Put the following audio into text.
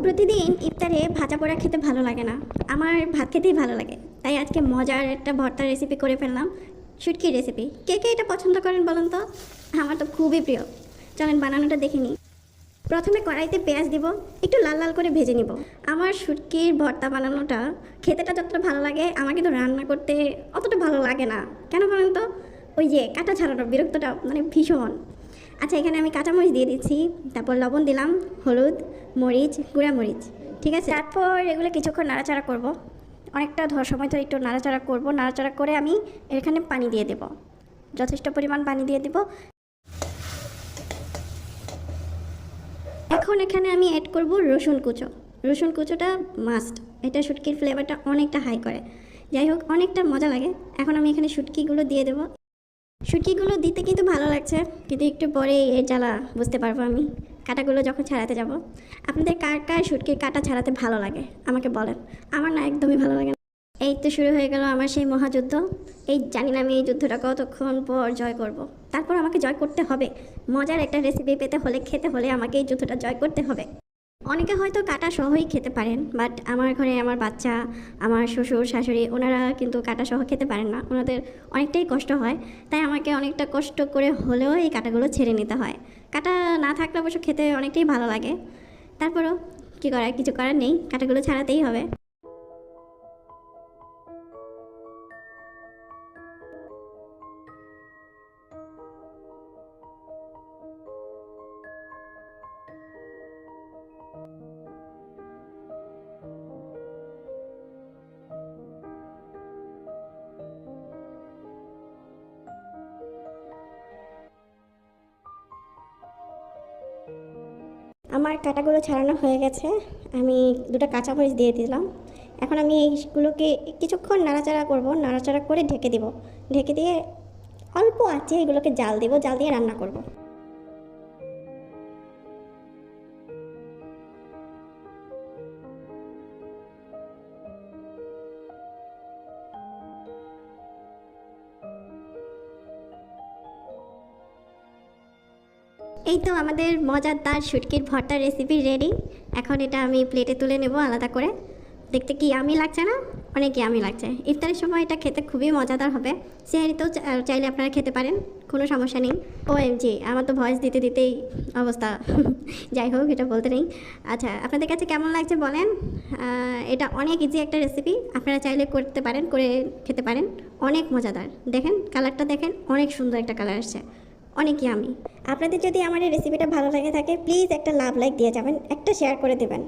প্রতিদিন ইফতারে ভাজা পোড়া খেতে ভালো লাগে না, আমার ভাত খেতেই ভালো লাগে। তাই আজকে মজার একটা ভর্তার রেসিপি করে ফেললাম, শুটকির রেসিপি। কে কে এটা পছন্দ করেন বলুন তো? আমার তো খুবই প্রিয়। চলেন বানানোটা দেখে নিই। প্রথমে কড়াইতে পেঁয়াজ দিব, একটু লাল লাল করে ভেজে নিব। আমার শুটকির ভর্তা বানানোটা খেতেটা যতটা ভালো লাগে, আমার কিন্তু রান্না করতে অতটা ভালো লাগে না। কেন বলেন তো? ওই যে কাঁটা ছাড়ানো বিরক্তটা মানে ভীষণ। আচ্ছা, এখানে আমি কাঁচামরিচ দিয়ে দিচ্ছি, তারপর লবণ দিলাম, হলুদ, মরিচ, গুঁড়া মরিচ। ঠিক আছে, তারপর এগুলো কিছুক্ষণ নাড়াচাড়া করব। অনেকটা সময় ধরে একটু নাড়াচাড়া করব। নাড়াচাড়া করে আমি এখানে পানি দিয়ে দেব, যথেষ্ট পরিমাণ পানি দিয়ে দেব। এখন এখানে আমি অ্যাড করব রসুন কুচো। রসুন কুচোটা মাস্ট, এটা শুটকির ফ্লেভারটা অনেকটা হাই করে। যাই হোক, অনেকটা মজা লাগে। এখন আমি এখানে শুটকিগুলো দিয়ে দেবো। শুটকিগুলো দিতে কিন্তু ভালো লাগছে, কিন্তু একটু পরে এর জ্বালা বুঝতে পারবো আমি কাঁটাগুলো যখন ছাড়াতে যাব। আপনাদের কার কার শুটকির কাঁটা ছাড়াতে ভালো লাগে আমাকে বলেন। আমার না, একদমই ভালো লাগে না। এই তো শুরু হয়ে গেল আমার সেই মহাযুদ্ধ। এই জানি না আমি এই যুদ্ধটা কতক্ষণ পর জয় করব। তারপর আমাকে জয় করতে হবে। মজার একটা রেসিপি পেতে হলে, খেতে হলে আমাকে এই যুদ্ধটা জয় করতে হবে। অনেকে হয়তো কাঁটা সহই খেতে পারেন, বাট আমার ঘরে আমার বাচ্চা, আমার শ্বশুর শাশুড়ি, ওনারা কিন্তু কাঁটা সহ খেতে পারেন না। ওনাদের অনেকটাই কষ্ট হয়। তাই আমাকে অনেকটা কষ্ট করে হলেও এই কাঁটাগুলো ছেড়ে নিতে হয়। কাঁটা না থাকলে অবশ্য খেতে অনেকটাই ভালো লাগে। তারপরও কী করার, কিছু করার নেই, কাঁটাগুলো ছাড়াতেই হবে। আমার কাঁটাগুলো ছাড়ানো হয়ে গেছে। আমি দুটো কাঁচামরিচ দিয়ে দিলাম। এখন আমি এইগুলোকে কিছুক্ষণ নাড়াচাড়া করব, নাড়াচাড়া করে ঢেকে দিব। ঢেকে দিয়ে অল্প আছে এগুলোকে জাল দেব, জাল দিয়ে রান্না করব। এই তো আমাদের মজাদার শুটকির ভর্তার রেসিপি রেডি। এখন এটা আমি প্লেটে তুলে নেব আলাদা করে। দেখতে কি আমি লাগছে না? অনেক আমি লাগছে। ইফতারের সময় এটা খেতে খুবই মজাদার হবে। সেহারিতেও চাইলে আপনারা খেতে পারেন, কোনো সমস্যা নেই। OMG, আমার তো ভয়েস দিতে দিতেই অবস্থা। যাই হোক, এটা বলতে নেই। আচ্ছা, আপনাদের কাছে কেমন লাগছে বলেন। এটা অনেক ইজি একটা রেসিপি, আপনারা চাইলে করতে পারেন, করে খেতে পারেন। অনেক মজাদার। দেখেন কালারটা, দেখেন অনেক সুন্দর একটা কালার আসছে, অনেক আমি। আপনাদের যদি আমার এই রেসিপিটা ভালো লাগে থাকে, প্লিজ একটা লাভ লাইক দিয়ে যাবেন, একটা শেয়ার করে দেবেন।